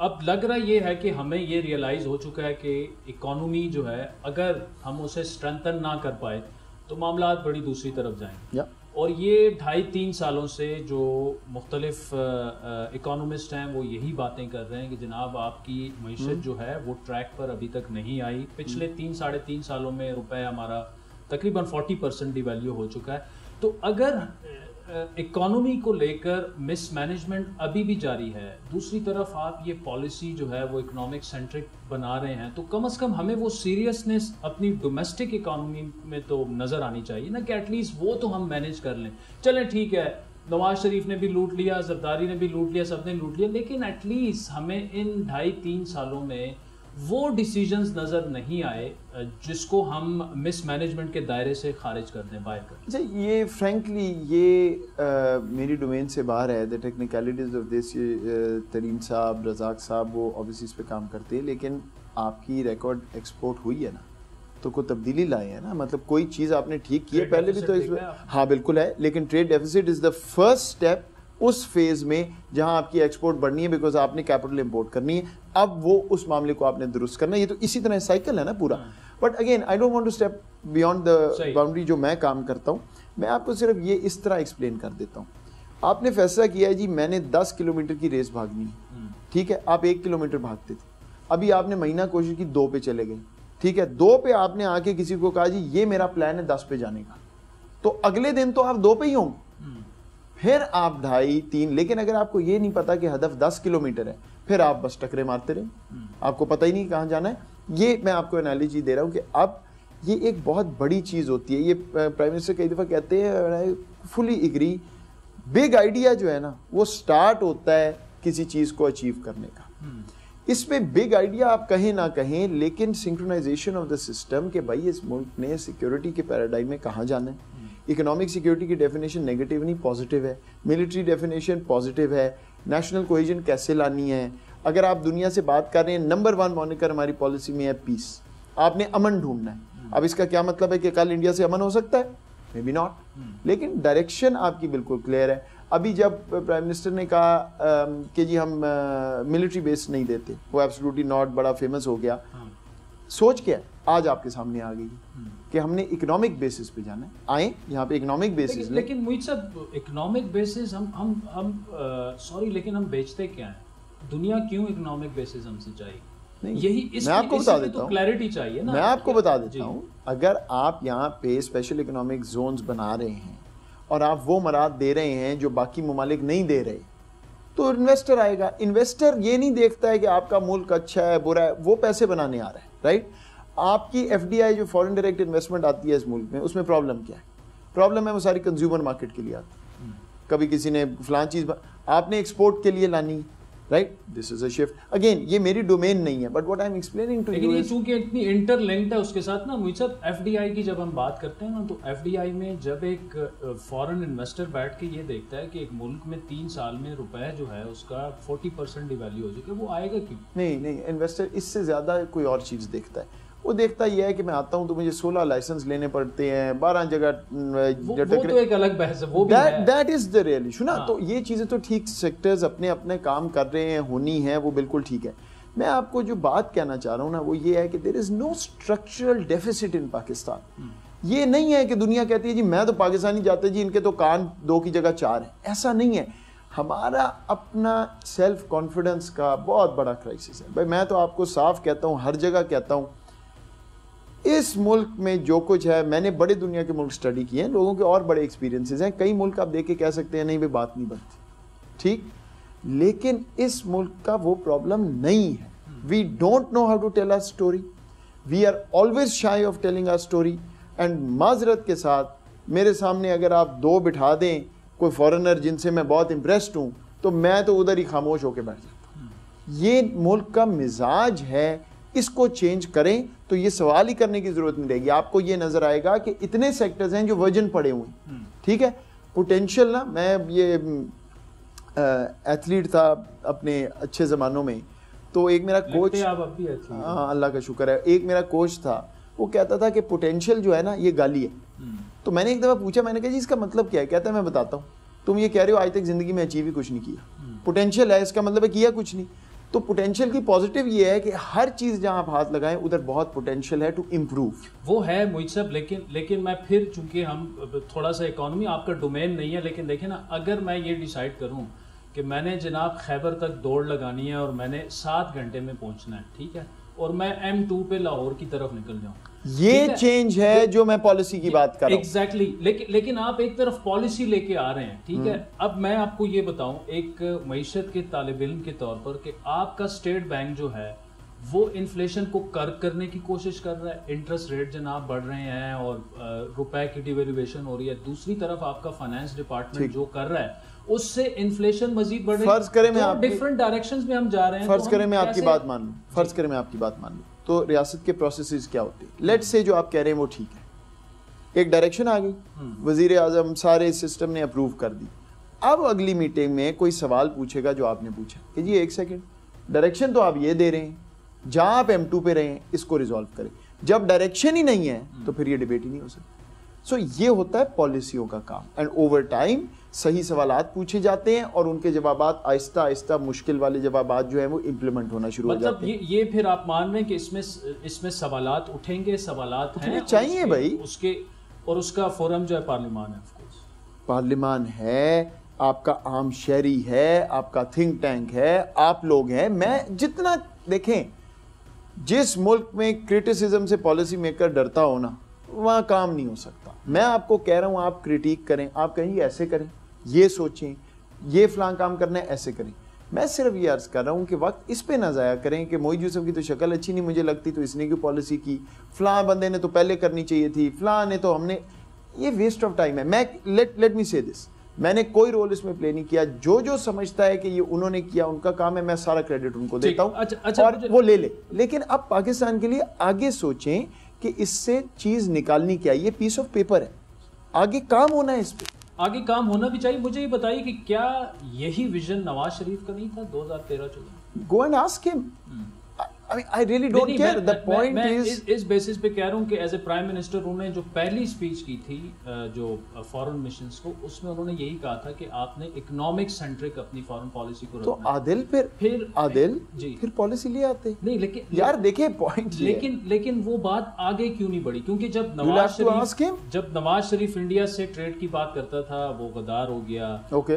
अब लग रहा ये है कि हमें ये रियलाइज हो चुका है कि इकोनॉमी जो है, अगर हम उसे स्ट्रेंथन ना कर पाए तो मामला बड़ी दूसरी तरफ जाएंगे। और ये 2.5-3 सालों से जो मुख्तलिफ इकोनॉमिस्ट हैं वो यही बातें कर रहे हैं कि जनाब आपकी मईशत जो है वो ट्रैक पर अभी तक नहीं आई। पिछले 3-3.5 सालों में रुपए हमारा तकरीबन 40% डिवैल्यू हो चुका है। तो अगर इकोनॉमी को लेकर मिसमैनेजमेंट अभी भी जारी है, दूसरी तरफ आप ये पॉलिसी जो है वो इकोनॉमिक सेंट्रिक बना रहे हैं, तो कम से कम हमें वो सीरियसनेस अपनी डोमेस्टिक इकोनॉमी में तो नज़र आनी चाहिए ना, कि एटलीस्ट वो तो हम मैनेज कर लें। चलें ठीक है, नवाज शरीफ ने भी लूट लिया, जरदारी ने भी लूट लिया, सबने लूट लिया, लेकिन एटलीस्ट हमें इन 2.5-3 सालों में वो डिसीजंस नज़र नहीं आए जिसको हम मिसमैनेजमेंट के दायरे से खारिज कर दें, बाहर कर दें। अच्छा, ये फ्रैंकली ये मेरी डोमेन से बाहर है, द टेक्निकलिटीज़ ऑफ दिस। तरीन साहब, रज़ाक साहब वो ऑब्वियसली इस पे काम करते हैं, लेकिन आपकी रिकॉर्ड एक्सपोर्ट हुई है ना, तो कोई तब्दीली लाए है ना, मतलब कोई चीज़ आपने ठीक की है, पहले भी तो इसमें हाँ बिल्कुल है, लेकिन trade deficit is the first step उस फेज़ में जहां आपकी एक्सपोर्ट बढ़नी है, बिकॉज आपने कैपिटल इंपोर्ट करनी है, अब वो उस मामले को आपने दुरुस्त करना है। ये तो इसी तरह साइकिल है ना पूरा। But again I don't want to step beyond the boundary जो मैं काम करता हूँ। मैं आपको सिर्फ ये इस तरह एक्सप्लेन कर देता हूँ। आपने फैसला किया है जी मैंने 10 किलोमीटर की रेस भागनी है, ठीक है, आप 1 किलोमीटर भागते थे, अभी आपने महीना कोशिश की 2 पे चले गए, ठीक है, 2 पे आपने आके किसी को कहा जी ये मेरा प्लान है 10 पे जाने का, तो अगले दिन तो आप 2 पे ही होंगे, फिर आप 2.5-3, लेकिन अगर आपको ये नहीं पता कि हदफ 10 किलोमीटर है, फिर आप बस टकरे मारते रहे, आपको पता ही नहीं कहाँ जाना है। ये मैं आपको एनालॉजी दे रहा हूँ कि अब ये एक बहुत बड़ी चीज़ होती है। ये प्राइम मिनिस्टर कई दफ़ा कहते हैं, फुली एग्री, बिग आइडिया जो है ना वो स्टार्ट होता है किसी चीज़ को अचीव करने का। इसमें बिग आइडिया आप कहें ना कहें, लेकिन सिंक्रोनाइजेशन ऑफ द सिस्टम के भाई इस मुल्क ने सिक्योरिटी के पैराडाइम में कहाँ जाना है। इकोनॉमिक सिक्योरिटी की डेफिनेशन नेगेटिव नहीं पॉजिटिव है, मिलिट्री डेफिनेशन पॉजिटिव है, नेशनल कोहेजन कैसे लानी है। अगर आप दुनिया से बात कर रहे हैं, नंबर 1 मॉनिकर हमारी पॉलिसी में है पीस, आपने अमन ढूंढना है। अब इसका क्या मतलब है कि कल इंडिया से अमन हो सकता है, मे बी नॉट, लेकिन डायरेक्शन आपकी बिल्कुल क्लियर है। अभी जब प्राइम मिनिस्टर ने कहा कि जी हम मिलिट्री बेस नहीं देते, वो एब्सोल्युटली नॉट बड़ा फेमस हो गया, सोच क्या आज आपके सामने आ गई कि हमने इकोनॉमिक बेसिस पे जाना है। आए यहाँ पे इकोनॉमिक बेसिस, लेकिन मुझे सब इकोनॉमिक बेसिस हम सॉरी, लेकिन हम बेचते क्या हैं? दुनिया क्यों इकोनॉमिक बेसिस हमसे चाहिए? नहीं, यही मैं आपको बता देता हूँ, क्लैरिटी चाहिए ना, मैं आपको बता देता हूँ। अगर आप यहाँ पे स्पेशल इकोनॉमिक जोन्स बना रहे हैं और आप वो मराद दे रहे हैं जो बाकी ममालिक नहीं दे रहे, तो इन्वेस्टर आएगा। इन्वेस्टर ये नहीं देखता है कि आपका मुल्क अच्छा है बुरा है, वो पैसे बनाने आ रहा है, राइट। आपकी एफडीआई जो फॉरेन डायरेक्ट इन्वेस्टमेंट आती है इस मुल्क में, उसमें प्रॉब्लम क्या है? प्रॉब्लम है वो सारी कंज्यूमर मार्केट के लिए आती है। कभी किसी ने फलां चीज़ आपने एक्सपोर्ट के लिए लानी, right, this is a shift. Again ये मेरी डोमेन नहीं है, but what I am explaining to you, चूंकि इतनी इंटरलिंक्ड है उसके साथ ना मुझे सब एफडीआई की जब हम बात करते हैं ना, तो एफडीआई में जब एक फॉरेन इन्वेस्टर बैठ के ये देखता है कि एक मुल्क में 3 साल में रुपए जो है उसका 40% डिवैल्यू हो चुका है, वो आएगा क्यों? नहीं, इन्वेस्टर इससे ज्यादा कोई और चीज देखता है। वो देखता ही है कि मैं आता हूं तो मुझे 16 लाइसेंस लेने पड़ते हैं, 12 जगह, वो तो एक अलग बहस है, वो भी है। That is the real issue ना। तो ये चीजें तो ठीक, सेक्टर्स अपने अपने काम कर रहे हैं, होनी है, वो बिल्कुल ठीक है। मैं आपको जो बात कहना चाह रहा हूँ ना वो ये है कि there is no structural deficit in Pakistan. ये नहीं है कि दुनिया कहती है जी मैं तो पाकिस्तानी जाते जी इनके तो कान 2 की जगह 4 है, ऐसा नहीं है। हमारा अपना सेल्फ कॉन्फिडेंस का बहुत बड़ा क्राइसिस है भाई। मैं तो आपको साफ कहता हूँ, हर जगह कहता हूँ, इस मुल्क में जो कुछ है, मैंने बड़े दुनिया के मुल्क स्टडी किए हैं, लोगों के और बड़े एक्सपीरियंसेस हैं। कई मुल्क आप देख के कह सकते हैं नहीं भाई बात नहीं बनती, ठीक, लेकिन इस मुल्क का वो प्रॉब्लम नहीं है। We don't know how to tell our story, we are always shy of telling our story. And माजरत के साथ मेरे सामने अगर आप 2 बिठा दें कोई फॉरेनर जिनसे मैं बहुत इम्प्रेस्ड हूँ, तो मैं तो उधर ही खामोश होकर बैठ जाता हूँ। ये मुल्क का मिजाज है, इसको चेंज करें तो ये सवाल ही करने की जरूरत नहीं रहेगी। आपको ये नजर आएगा कि इतने सेक्टर्स हैं जो वर्जन पड़े हुए हैं, ठीक है, पोटेंशियल ना। मैं ये एथलीट था अपने अच्छे ज़मानों में, तो एक मेरा कोच, हाँ अल्लाह का शुक्र है, एक मेरा कोच था, वो कहता था कि पोटेंशियल जो है ना ये गाली है। तो मैंने एक दफ़ा पूछा, मैंने कहा जी इसका मतलब क्या है? कहता है मैं बताता हूँ, तुम ये कह रहे हो आज तक ज़िंदगी में अचीव ही कुछ नहीं किया, पोटेंशियल है इसका मतलब है किया कुछ नहीं। तो पोटेंशियल की पॉजिटिव ये है कि हर चीज़ जहां आप हाथ लगाएं उधर बहुत पोटेंशियल है टू इम्प्रूव, वो है मुझसे। लेकिन मैं फिर, चूंकि हम थोड़ा सा इकोनॉमी आपका डोमेन नहीं है, लेकिन देखें ना, अगर मैं ये डिसाइड करूं कि मैंने जनाब खैबर तक दौड़ लगानी है और मैंने 7 घंटे में पहुंचना है, ठीक है, और मैं M2 पे लाहौर की तरफ निकल जाऊं, ये चेंज है जो मैं पॉलिसी की बात कर रहा हूं। एग्जैक्टली लेकिन आप एक तरफ पॉलिसी लेके आ रहे हैं, ठीक है। अब मैं आपको ये बताऊं एक मईशत के तालिब इल्म के तौर पर कि आपका स्टेट बैंक जो है वो इन्फ्लेशन को कर्ब करने की कोशिश कर रहा है, इंटरेस्ट रेट जनाब बढ़ रहे हैं और रुपए की डिवेल्युएशन हो रही है। दूसरी तरफ आपका फाइनेंस डिपार्टमेंट जो कर रहा है उससे इन्फ्लेशन मजीद बढ़ रही है। फर्ज करें मैं आपकी डिफरेंट डायरेक्शंस में हम जा रहे हैं। फर्ज करें मैं आपकी बात मान लूं, फर्ज करें मैं आपकी बात मान लूं, तो रियासत के प्रोसेसेस क्या होते हैं? लेट्स से जो आप कह रहे हैं वो ठीक है, एक डायरेक्शन आ गई, वजीर आजम सारे सिस्टम ने अप्रूव कर दी। अब अगली मीटिंग में कोई सवाल पूछेगा जो आपने पूछा कि जी एक सेकेंड, डायरेक्शन तो आप ये दे रहे हैं, जहां आप M2 पे रहे इसको रिजॉल्व करें। जब डायरेक्शन ही नहीं है तो फिर ये डिबेट ही नहीं हो सकती। सो ये होता है पॉलिसियों का काम, एंड ओवर टाइम सही सवालात पूछे जाते हैं और उनके जवाबात आहिस्ता आहिस्ता मुश्किल वाले जवाबात जो है वो इम्प्लीमेंट होना शुरू हो जाते हैं। ये फिर आप मान रहे हैं कि इसमें सवालात उठेंगे, सवालात हैं चाहिए भाई उसके, और उसका फोरम जो है पार्लियामान है, ऑफ कोर्स पार्लियामान है, आपका आम शहरी है, आपका थिंक टैंक है, आप लोग हैं। मैं जितना देखें, जिस मुल्क में क्रिटिसिज्म से पॉलिसी मेकर डरता हो ना, वहां काम नहीं हो सकता। मैं आपको कह रहा हूं आप क्रिटिक करें, आप कहें ऐसे करें, ये सोचें, ये फलां काम करना है, ऐसे करें। मैं सिर्फ ये अर्ज कर रहा हूं कि वक्त इस पे ना ज़ाया करें कि मोईद यूसुफ की तो शक्ल अच्छी नहीं मुझे लगती तो इसने क्यों पॉलिसी की, फलां बंदे ने तो पहले करनी चाहिए थी, फलां ने तो हमने, ये वेस्ट ऑफ टाइम है। मैं लेट मी से दिस, मैंने कोई रोल इसमें प्ले नहीं किया। जो समझता है कि ये उन्होंने किया उनका काम है, मैं सारा क्रेडिट उनको देता हूं। अच्छा, और वो ले ले। लेकिन अब पाकिस्तान के लिए आगे सोचें कि इससे चीज निकालनी क्या है। ये पीस ऑफ पेपर है, आगे काम होना है, इस पे आगे काम होना भी चाहिए। मुझे ये बताइए कि क्या यही विजन नवाज शरीफ का नहीं था 2013-14? Go and ask him. I really don't care. The point is, इस बेसिस पे कह रहा हूँ कि एज ए प्राइम मिनिस्टर उन्होंने जो पहली स्पीच की थी जो फॉरेन मिशंस को, उसमें उन्होंने यही कहा था कि आपने इकोनॉमिक सेंट्रिक अपनी फॉरेन पॉलिसी को तो आदिल फिर पॉलिसी ले आते। नहीं लेकिन यार देखिए पॉइंट, लेकिन वो बात आगे क्यों नहीं बढ़ी? क्योंकि जब नवाज शरीफ इंडिया से ट्रेड की बात करता था वो गद्दार हो गया।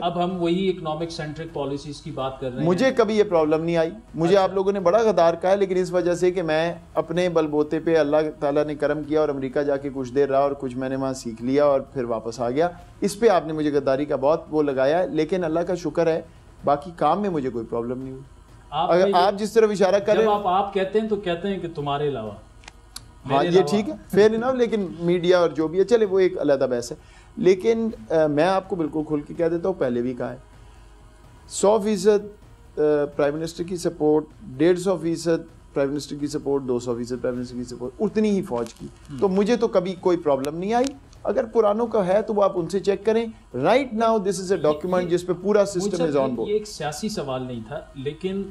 अब हम वही इकोनॉमिक सेंट्रिक पॉलिसीज की बात कर रहे हैं। मुझे कभी ये प्रॉब्लम नहीं आई, मुझे आप लोगों ने बड़ा गद्दार कहा है, लेकिन इस वजह से कि मैं अपने बलबोते पे अल्लाह ताला ने करम किया और अमेरिका जाके कुछ देर रहा और कुछ मैंने वहाँ सीख लिया और फिर वापस आ गया। इस पे आपने मुझे गद्दारी का बहुत वो लगाया है, लेकिन अल्लाह का शुक्र है बाकी काम में मुझे कोई प्रॉब्लम नहीं हुई। अगर आप जिस तरफ इशारा करें, आप कहते हैं तो कहते हैं कि तुम्हारे अलावा, हाँ ये ठीक है, फेयर इनफ, लेकिन मीडिया और जो भी है चले वो एक अलग बहस है। लेकिन मैं आपको बिल्कुल खुल के कह देता हूँ, पहले भी कहा है, 100% प्राइम मिनिस्टर की सपोर्ट, 150% प्राइम मिनिस्टर की सपोर्ट, 200% प्राइम मिनिस्टर की सपोर्ट, उतनी ही फौज की। तो मुझे तो कभी कोई प्रॉब्लम नहीं आई। अगर पुरानों का है तो वो आप उनसे चेक करें। Right now this is a document जिस पे पूरा सिस्टम इज ऑन बोर्ड। ये एक सियासी सवाल नहीं था, लेकिन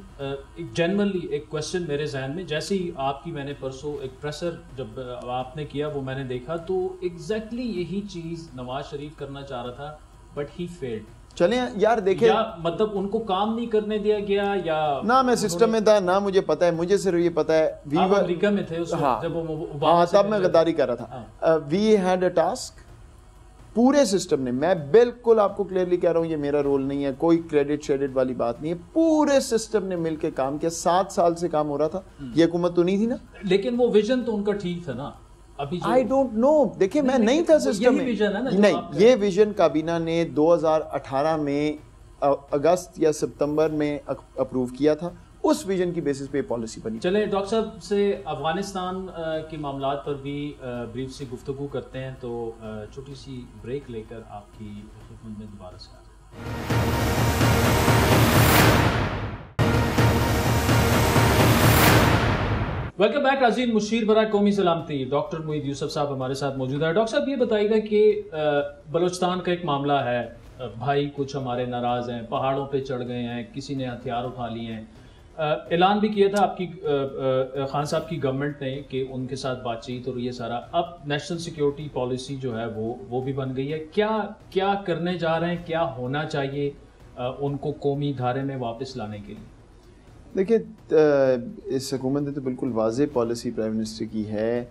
जनरली एक क्वेश्चन मेरे जहन में, जैसे ही आपकी मैंने परसों एक प्रेसर जब आपने किया वो मैंने देखा, तो एग्जैक्टली यही चीज नवाज शरीफ करना चाह रहा था, बट ही फेल्ड। चले यार देखे, मतलब उनको काम नहीं करने दिया गया या ना, मैं सिस्टम में था ना, मुझे पता है, मुझे सिर्फ ये पता है अमेरिका में थे उस वक्त जब वो तब मैं गद्दारी कर रहा था। वी हैड अ टास्क, पूरे सिस्टम ने, मैं बिल्कुल आपको क्लियरली कह रहा हूँ, ये मेरा रोल नहीं है, कोई क्रेडिट शेडिट वाली बात नहीं है, पूरे सिस्टम ने मिलकर काम किया। 7 साल से काम हो रहा था, ये हुकूमत तो नहीं थी ना, लेकिन वो विजन तो उनका ठीक था ना। आई डोंट नो, देखिए मैं नहीं था सिस्टम में, नहीं, ये विजन काबीना ने 2018 में अगस्त या सितंबर में अप्रूव किया था, उस विजन की बेसिस पे पॉलिसी बनी। चले डॉक्टर साहब से अफगानिस्तान के मामलात पर भी ब्रीफ से गुफ्तगू करते हैं, तो छोटी सी ब्रेक लेकर आपकी खिदमत में दोबारा से वेलकम बैक। नाज़रीन, मुशीर बरा कौमी सलामती डॉक्टर मोईद यूसुफ साहब हमारे साथ मौजूद है। डॉक्टर साहब ये बताइएगा कि बलूचिस्तान का एक मामला है, भाई कुछ हमारे नाराज़ हैं, पहाड़ों पे चढ़ गए हैं, किसी ने हथियार उठा लिए हैं। ऐलान भी किया था आपकी खान साहब की गवर्नमेंट ने कि उनके साथ बातचीत और ये सारा। अब नेशनल सिक्योरिटी पॉलिसी जो है वो भी बन गई है। क्या करने जा रहे हैं, क्या होना चाहिए उनको कौमी धारे में वापस लाने के लिए? देखिए, इस हुकूमत ने तो बिल्कुल वाज़ेह पॉलिसी प्राइम मिनिस्टर की है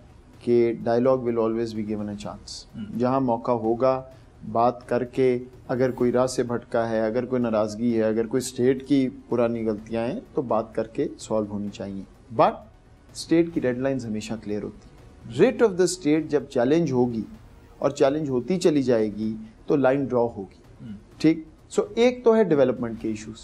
कि dialogue will always be given a chance. जहाँ मौका होगा बात करके, अगर कोई राह से भटका है, अगर कोई नाराज़गी है, अगर कोई स्टेट की पुरानी गलतियाँ हैं, तो बात करके सॉल्व होनी चाहिए। बट स्टेट की डेडलाइंस हमेशा क्लियर होती है। रिट ऑफ द स्टेट जब चैलेंज होगी और चैलेंज होती चली जाएगी तो लाइन ड्रॉ होगी, ठीक। सो एक तो है डेवलपमेंट के इश्यूज,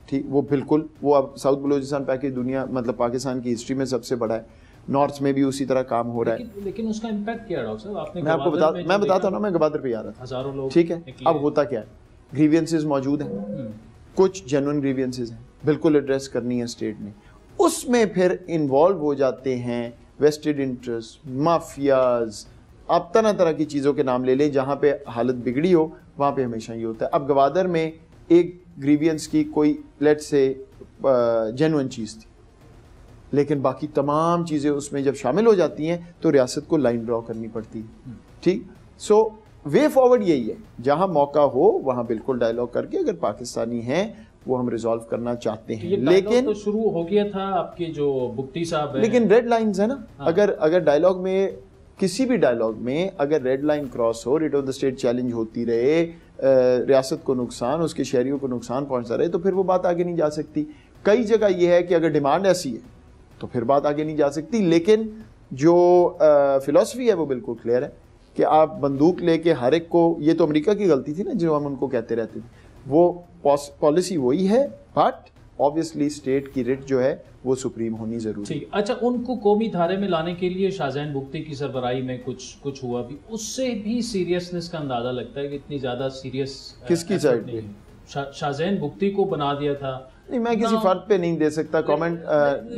ठीक, वो बिल्कुल, वो अब साउथ बलूचिस्तान पैकेज दुनिया मतलब पाकिस्तान की हिस्ट्री में सबसे बड़ा है, नॉर्थ में भी उसी तरह काम हो रहा है। लेकिन उसका इम्पैक्ट क्या है डॉक्टर साहब? आपने मैं आपको बताता हूँ ना, मैं गवादर पे आ रहा था, हजारों लोग, ठीक है। अब होता क्या है, ग्रीवियंसेस मौजूद हैं, कुछ जेन्युइन ग्रीवियंसेस हैं, बिल्कुल एड्रेस करनी है स्टेट ने, उसमें फिर इन्वॉल्व हो जाते हैं वेस्टेड इंटरेस्ट, माफियाज, आप तरह तरह की चीज़ों के नाम ले लें, जहाँ पे हालत बिगड़ी हो वहाँ पे हमेशा ये होता है। अब गवादर में एक ग्रीवियंस की कोई लेट से जेन्युइन चीज़ थी, लेकिन बाकी तमाम चीज़ें उसमें जब शामिल हो जाती हैं तो रियासत को लाइन ड्रॉ करनी पड़ती है, ठीक। सो वे फॉरवर्ड यही है, जहाँ मौका हो वहाँ बिल्कुल डायलॉग करके, अगर पाकिस्तानी हैं वो हम रिजॉल्व करना चाहते हैं, लेकिन तो शुरू हो गया था आपके जो बुख्ती साहब है, लेकिन रेड लाइंस है ना। हाँ। अगर डायलॉग में, किसी भी डायलॉग में अगर रेड लाइन क्रॉस हो, writ of the state challenge होती रहे, रियासत को नुकसान, उसके शहरियों को नुकसान पहुंचता रहे, तो फिर वो बात आगे नहीं जा सकती। कई जगह ये है कि अगर डिमांड ऐसी है तो फिर बात आगे नहीं जा सकती, लेकिन जो फिलॉसफी है वो बिल्कुल क्लियर है कि आप बंदूक लेके हर एक को, ये तो अमेरिका की गलती थी ना जो हम उनको कहते रहते थे, वो पॉलिसी वही है, बट ऑब्वियसली स्टेट की रिट जो है वो सुप्रीम होनी जरूरी है। अच्छा, उनको कौमी धारे में लाने के लिए शाहजहान बुख्ती की सरबराही में कुछ हुआ भी, उससे भी सीरियसनेस का अंदाजा लगता है कि इतनी ज्यादा सीरियस किसकी साइड पे? शाहजहान बुख्ती को बना दिया था। नहीं, मैं किसी फर्द पे नहीं दे सकता कमेंट,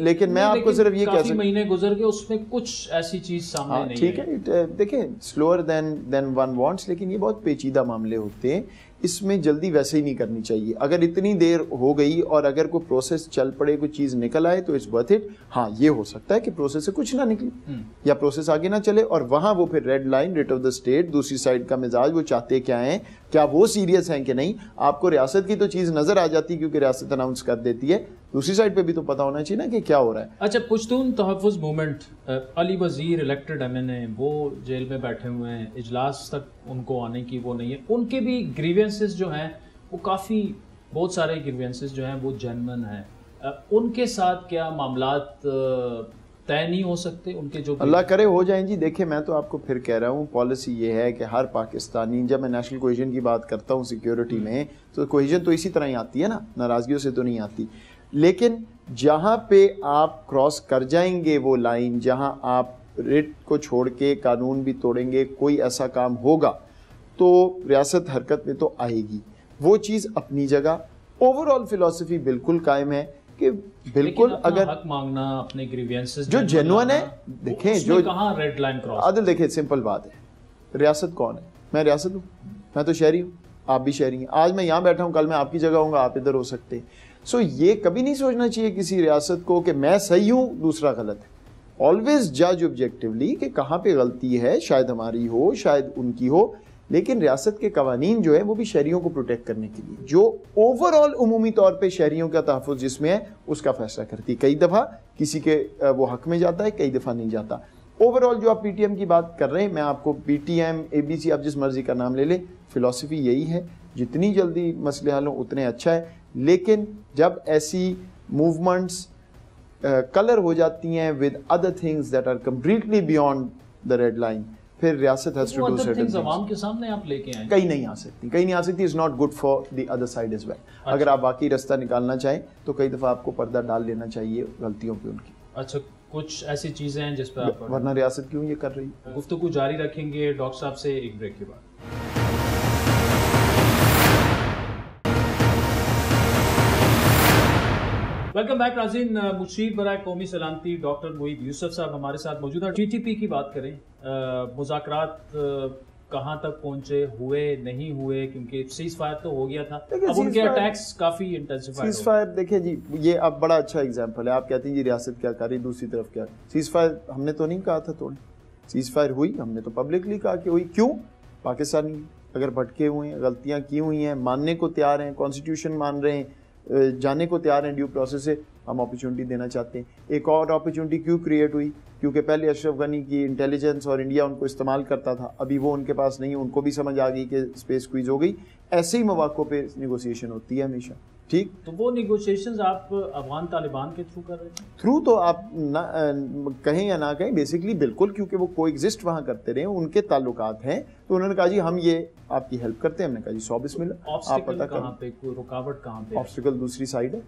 लेकिन मैं आपको सिर्फ ये कह सकता हूं, महीने गुजर गए, उसमें कुछ ऐसी चीज सामने नहीं ठीक है। देखिए, स्लोअर देन वन वांट्स, लेकिन ये बहुत पेचीदा मामले होते हैं, इसमें जल्दी वैसे ही नहीं करनी चाहिए। अगर इतनी देर हो गई और अगर कोई प्रोसेस चल पड़े, कोई चीज़ निकल आए तो इट्स वर्थ इट। हाँ, ये हो सकता है कि प्रोसेस से कुछ ना निकले या प्रोसेस आगे ना चले, और वहाँ वो फिर red line, writ of the state, दूसरी साइड का मिजाज, वो चाहते क्या हैं, क्या वो सीरियस हैं कि नहीं। आपको रियासत की तो चीज़ नज़र आ जाती है क्योंकि रियासत अनाउंस कर देती है, दूसरी साइड पे भी तो पता होना चाहिए ना कि क्या हो रहा है। अच्छा, पुश्तून तहफ़्फ़ुज़ मूवमेंट, अली वज़ीर इलेक्टेड MNA, वो जेल में बैठे हुए हैं, इजलास तक उनको आने की वो नहीं है, उनके भी ग्रीवेंसेस जो हैं वो काफ़ी, बहुत सारे ग्रीवेंसेस जो हैं वो जेन्युइन हैं, उनके साथ क्या मामलात तय नहीं हो सकते उनके? जो अल्लाह करे हो जाएं जी। देखिए, मैं तो आपको फिर कह रहा हूँ, पॉलिसी ये है कि हर पाकिस्तानी, जब मैं नेशनल कोहेजन की बात करता हूँ सिक्योरिटी में, तो कोहेजन तो इसी तरह ही आती है ना, नाराज़गियों से तो नहीं आती, लेकिन जहाँ पे आप क्रॉस कर जाएंगे वो लाइन, जहाँ आप रिट को छोड़ के कानून भी तोड़ेंगे, कोई ऐसा काम होगा तो रियासत हरकत में तो आएगी। वो चीज़ अपनी जगह, ओवरऑल फिलॉसफी बिल्कुल कायम है कि बिल्कुल अगर हक मांगना, अपने ग्रीवेंसेस जो जेन्युइन है, देखें जो कहाँ रेड लाइन क्रॉस। आदिल, देखिए सिंपल बात है, रियासत कौन है? मैं रियासत हूँ, मैं तो शहरी हूँ, आप भी शहरी हैं। आज मैं यहाँ बैठा हूँ, कल मैं आपकी जगह हूँगा, आप इधर हो सकते हैं। सो ये कभी नहीं सोचना चाहिए किसी रियासत को कि मैं सही हूँ दूसरा गलत है। ऑलवेज जज ऑब्जेक्टिवली कि कहाँ पे गलती है, शायद हमारी हो, शायद उनकी हो, लेकिन रियासत के कवानीन जो है वो भी शहरियों को प्रोटेक्ट करने के लिए, जो ओवरऑल उमूमी तौर पे शहरियों का तहफ़्फ़ुज़ जिसमें है उसका फैसला करती है। कई दफ़ा किसी के वो हक में जाता है, कई दफ़ा नहीं जाता। ओवरऑल जो आप PTM की बात कर रहे हैं, मैं आपको PTM, ABC, आप जिस मर्जी का नाम ले लें, फ़िलॉसफी यही है, जितनी जल्दी मसले हल हों उतने अच्छा है। लेकिन जब ऐसी मूवमेंट्स कलर हो जाती हैं with other things that are completely beyond the red line, फिर रियासत has to do certain things. अवाम के सामने आप लेके आए, कहीं नहीं आ सकती, कहीं नहीं आ सकती। Is not good for the other side as well. अगर आप वाकई रास्ता निकालना चाहें तो कई दफ़ा आपको पर्दा डाल लेना चाहिए गलतियों पे उनकी। अच्छा, कुछ ऐसी चीज़ें हैं जिस पर आप, वरना रियासत क्यों ये कर रही है। गुफ्तगू जारी रखेंगे डॉक्टर साहब से एक ब्रेक के बाद। वेलकम बैक नाज़रीन। मुशीर बराए कौमी सलामती डॉक्टर मोईद यूसुफ साहब हमारे साथ मौजूद है। TTP की बात करें, मुज़ाकरात कहाँ तक पहुंचे, हुए नहीं हुए, क्योंकि सीज फायर तो हो गया था, अब उनके अटैक्स काफी इंटेंसिफाइड। सीज फायर देखिए जी, ये अब बड़ा अच्छा एग्जांपल है। आप कहती हैं जी रियासत क्या कर रही, दूसरी तरफ क्या। सीज फायर हमने तो नहीं कहा था तोड़े, सीज फायर हुई, हमने तो पब्लिकली कहा कि हुई। क्यों? पाकिस्तानी अगर भटके हुए हैं, गलतियाँ की हुई हैं, मानने को तैयार हैं, कॉन्स्टिट्यूशन मान रहे हैं, जाने को तैयार हैं ड्यू प्रोसेस से, हम अपॉर्चुनिटी देना चाहते हैं। एक और अपॉर्चुनिटी क्यों क्रिएट हुई? क्योंकि पहले अशरफ गनी की इंटेलिजेंस और इंडिया उनको इस्तेमाल करता था, अभी वो उनके पास नहीं है, उनको भी समझ आ गई कि स्पेस क्वीज हो गई। ऐसे ही मौक़ों पे नेगोशिएशन होती है हमेशा, ठीक। तो वो निगोशिएशंस आप अफगान तालिबान के थ्रू कर रहे थे? थ्रू तो आप ना कहें या ना कहें, बेसिकली बिल्कुल, क्योंकि वो कोएग्जिस्ट वहाँ करते रहे, उनके ताल्लुकात हैं, तो उन्होंने कहा जी हम ये आपकी हेल्प करते हैं। हमने कहा जी 100 बिस्मिल्लाह, आप पता कहाँ पे, कोई रुकावट कहाँ पे? ऑब्स्टिकल दूसरी साइड है।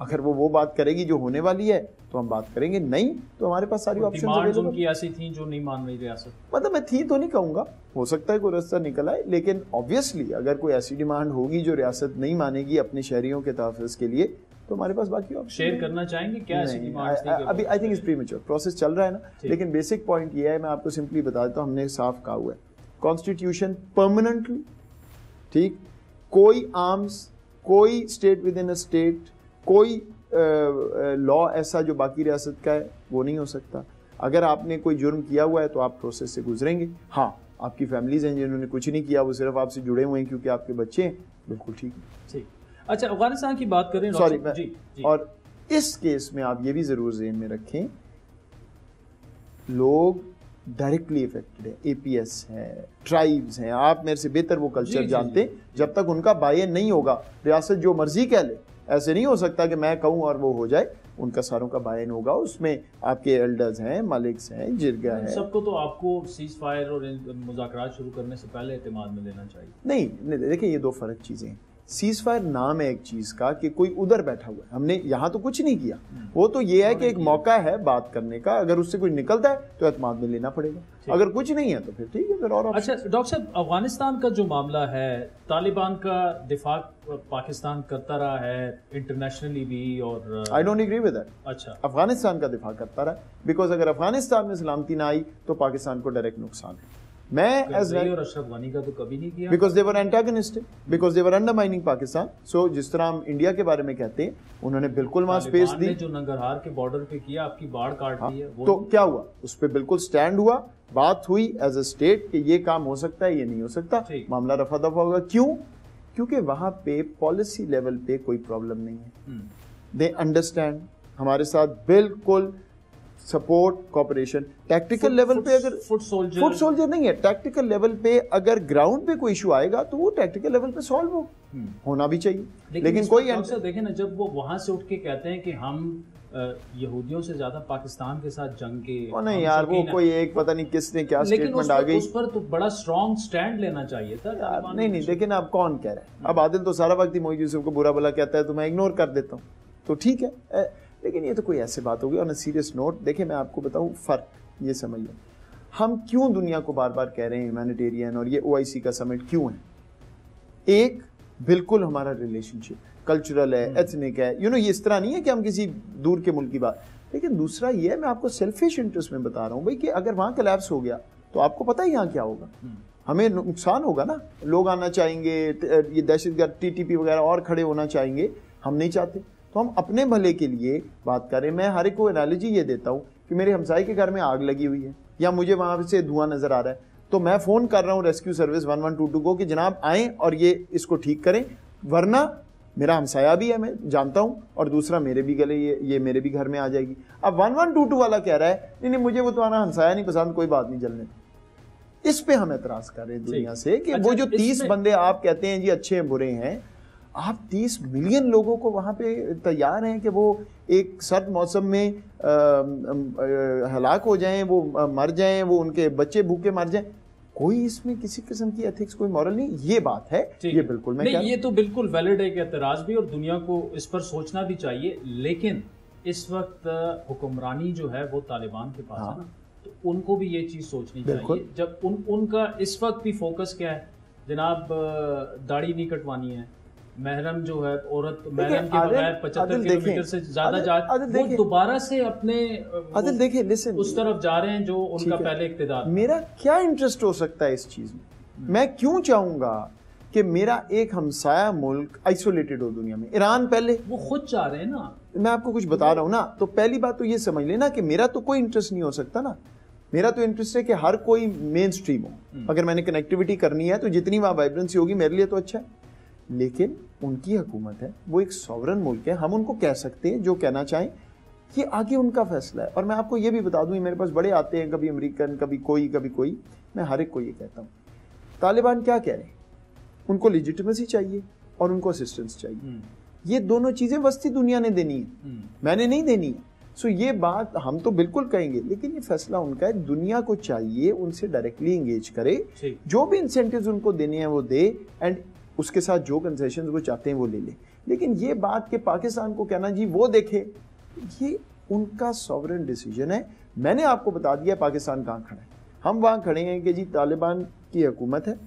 अगर वो बात करेगी जो होने वाली है तो हम बात करेंगे, नहीं तो हमारे पास सारी ऑप्शन अवेलेबल। उनकी ऐसी थी जो नहीं मान रही रियासत? मतलब मैं थी तो नहीं कहूँगा, हो सकता है कोई रास्ता निकल आए, लेकिन ऑब्वियसली अगर कोई ऐसी डिमांड होगी जो रियासत नहीं मानेगी अपने शहरियों के तहफ़्फ़ुज़ के लिए, तो हमारे पास बाकी ऑप्शन शेयर करना चाहेंगे क्या ऐसी डिमांड्स? अभी I think it's premature, process चल रहा है ना। लेकिन बेसिक पॉइंट ये है, मैं आपको सिंपली बता देता हूँ, हमने साफ कहा हुआ है कॉन्स्टिट्यूशन परमानेंटली, ठीक, कोई आर्म्स, कोई state with in a state, कोई लॉ ऐसा जो बाकी रियासत का है वो नहीं हो सकता। अगर आपने कोई जुर्म किया हुआ है तो आप प्रोसेस से गुजरेंगे। हाँ, आपकी फैमिलीज हैं जिन्होंने कुछ नहीं किया, वो सिर्फ आपसे जुड़े हुए हैं क्योंकि आपके बच्चे हैं, बिल्कुल ठीक है। ठीक। अच्छा, अफगानिस्तान की बात करें, सॉरी जी। और इस केस में आप ये भी जरूर ज़हन में रखें, लोग डायरेक्टली इफेक्टेड है, एपीएस है, ट्राइब्स हैं, आप मेरे से बेहतर वो कल्चर जानते हैं। जब तक उनका बायन नहीं होगा, रियासत जो मर्जी कह ले, ऐसे नहीं हो सकता कि मैं कहूँ और वो हो जाए, उनका सारों का बायन होगा, उसमें आपके एल्डर्स हैं, मालिक्स हैं, जिरगा है, सबको तो आपको सीज फायर और मुज़ाकरात शुरू करने से पहले एतमाद में लेना चाहिए। नहीं देखिए, ये दो फर्क चीज़ें हैं। सीज फायर नाम है एक चीज़ का कि कोई उधर बैठा हुआ है, हमने यहाँ तो कुछ नहीं किया, वो तो ये है कि एक मौका है बात करने का, अगर उससे कुछ निकलता है तो एतमाद में लेना पड़ेगा, अगर कुछ नहीं है तो फिर ठीक है, फिर और। अच्छा डॉक्टर साहब, अफगानिस्तान का जो मामला है, तालिबान का दिफा पाकिस्तान करता रहा है इंटरनेशनली भी, और I don't agree with that. अच्छा, अफगानिस्तान का दिफा करता रहा, बिकॉज अगर अफगानिस्तान में सलामती ना आई तो पाकिस्तान को डायरेक्ट नुकसान है। मैं और अशरफ गनी का तो कभी नहीं किया, because they were antagonistic, because they were undermining Pakistan. So जिस तरह हम इंडिया के बारे में कहते हैं, उन्होंने बिल्कुल वहां स्पेस दी, जो नंगरहार के बॉर्डर पे किया, आपकी बाढ़ काट दी है, तो क्या हुआ, उस पर बिल्कुल स्टैंड हुआ, बात हुई एज अ स्टेट कि ये काम हो सकता है, ये नहीं हो सकता, मामला रफा दफा होगा। क्यों? क्योंकि वहां पे पॉलिसी लेवल पे कोई प्रॉब्लम नहीं है, दे अंडरस्टैंड, हमारे साथ बिल्कुल सपोर्ट, कॉपरेशन। टैक्टिकल लेवल पे अगर फुट सोल्जर नहीं है, टैक्टिकल लेवल पे अगर ग्राउंड पे कोई इशू आएगा तो वो टैक्टिकल लेवल पे सॉल्व होना भी चाहिए। लेकिन कोई देखें ना, जब वो वहां से उठ के कहते हैं कि हम यहूदियों से ज्यादा पाकिस्तान के साथ जंग के, ओ नहीं यार, वो कोई एक पता नहीं किसने क्या स्टेटमेंट आ गई, उस पर तो बड़ा स्ट्रॉन्ग स्टैंड लेना चाहिए था। नहीं, लेकिन अब कौन कह रहा है? अब आदिल तो सारा वक्त ही मोहित यूसुफ को बुरा भला कहता है, तो मैं इग्नोर कर देता हूँ, तो ठीक है। लेकिन ये तो कोई ऐसी बात होगी। ऑन अ सीरियस नोट, देखिए मैं आपको बताऊं फ़र्क, ये समझिए, हम क्यों दुनिया को बार बार कह रहे हैं ह्यूमैनिटेरियन और ये OIC का समिट क्यों है? एक, बिल्कुल हमारा रिलेशनशिप कल्चरल है, एथनिक है, ये इस तरह नहीं है कि हम किसी दूर के मुल्क की बात। लेकिन दूसरा ये है, मैं आपको सेल्फिश इंटरेस्ट में बता रहा हूँ भाई, कि अगर वहाँ कोलैप्स हो गया तो आपको पता है यहाँ क्या होगा, हमें नुकसान होगा ना। लोग आना चाहेंगे, ये दहशतगर्द TTP वगैरह और खड़े होना चाहेंगे, हम नहीं चाहते। तो हम अपने भले के लिए बात करें। मैं हर एक को एनालॉजी ये देता हूँ कि मेरे हमसाये के घर में आग लगी हुई है या मुझे वहाँ से धुआं नज़र आ रहा है, तो मैं फ़ोन कर रहा हूँ रेस्क्यू सर्विस 1122 को कि जनाब आएँ और ये इसको ठीक करें, वरना मेरा हमसाया भी है, मैं जानता हूँ, और दूसरा मेरे भी गले ये मेरे भी घर में आ जाएगी। अब 1122 वाला कह रहा है नहीं मुझे वो तुम्हारा हमसाया नहीं पसंद, कोई बात नहीं, जलने। इस पे हम एतराज़ कर रहे हैं दुनिया से कि वो जो 30 बंदे आप कहते हैं जी अच्छे हैं बुरे हैं, आप 30 मिलियन लोगों को वहाँ पे तैयार हैं कि वो एक सर्द मौसम में हलाक हो जाएं, वो मर जाएं, वो उनके बच्चे भूखे मर जाएं। कोई इसमें किसी किस्म की एथिक्स, कोई मॉरल नहीं, ये बात है, ये बिल्कुल मैं नहीं, ये तो बिल्कुल वैलिड है कि एतराज़ भी, और दुनिया को इस पर सोचना भी चाहिए। लेकिन इस वक्त हुक्मरानी जो है वो तालिबान के पास है ना, तो उनको भी ये चीज़ सोचनी चाहिए। जब उनका इस वक्त भी फोकस क्या है जनाब, दाढ़ी नहीं कटवानी है, महरम जो है औरत महरम के बगैर 75 किलोमीटर से ज्यादा जा, वो दोबारा से अपने देखिए उस तरफ जा रहे हैं जो उनका पहले इक्तिदार। मेरा क्या इंटरेस्ट हो सकता है इस चीज में? मैं क्यों चाहूंगा कि मेरा एक हमसाया मुल्क आइसोलेटेड हो दुनिया में? ईरान पहले, वो खुद चाह रहे हैं ना, मैं आपको कुछ बता रहा हूँ ना। तो पहली बात तो ये समझ लेना कि मेरा तो कोई इंटरेस्ट नहीं हो सकता ना। मेरा तो इंटरेस्ट है कि हर कोई मेन स्ट्रीम हो। अगर मैंने कनेक्टिविटी करनी है तो जितनी वहाँ वाइब्रेंसी होगी मेरे लिए तो अच्छा है। लेकिन उनकी हुकूमत है, वो एक सॉवरन मुल्क है, हम उनको कह सकते हैं जो कहना चाहें, ये आगे उनका फैसला है। और मैं आपको ये भी बता दूं, मेरे पास बड़े आते हैं, कभी अमेरिकन, कभी कोई, मैं हर एक को ये कहता हूँ, तालिबान क्या कह रहे हैं, उनको लेजिटिमेसी चाहिए और उनको असिस्टेंस चाहिए। ये दोनों चीजें वस्ती दुनिया ने देनी है, मैंने नहीं देनी है। सो ये बात हम तो बिल्कुल कहेंगे, लेकिन ये फैसला उनका है। दुनिया को चाहिए उनसे डायरेक्टली एंगेज करे, जो भी इंसेंटिव्स उनको देने हैं वो दे, एंड उसके साथ जो कंसेशंस वो चाहते हैं वो ले ले। लेकिन ये बात कि पाकिस्तान को कहना जी वो देखे, ये उनका सॉवरेन डिसीजन है। मैंने आपको बता दिया पाकिस्तान कहाँ खड़ा है। हम वहाँ खड़े हैं कि जी तालिबान की हुकूमत है,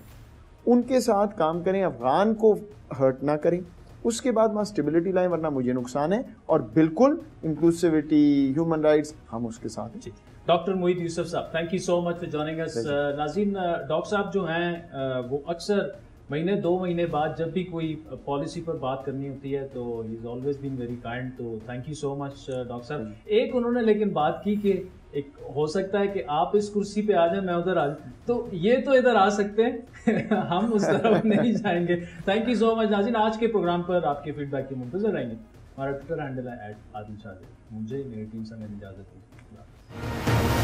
उनके साथ काम करें, अफगान को हर्ट ना करें, उसके बाद वहाँ स्टेबिलिटी लाएं, वरना मुझे नुकसान है। और बिल्कुल इंक्लूसिविटी, ह्यूमन राइट्स, हम उसके साथ हैं। डॉक्टर मोहित यूसुफ साहब, thank you so much for joining अस। नाज़रीन, डॉक्टर साहब जो हैं वो अक्सर महीने 2 महीने बाद जब भी कोई पॉलिसी पर बात करनी होती है तो he is always been very kind, तो thank you so much doctor साहब। एक उन्होंने लेकिन बात की कि एक हो सकता है कि आप इस कुर्सी पे आ जाए, मैं उधर आ जाऊं, तो ये तो इधर आ सकते हैं हम उस तरफ नहीं जाएंगे। थैंक यू सो मच नाज़रीन, आज के प्रोग्राम पर आपके फीडबैक के मुंतज़र रहेंगे। हमारा ट्विटर हैंडल है @आदिल शाह। मुझे मेरी टीम से मेरी इजाज़त दी।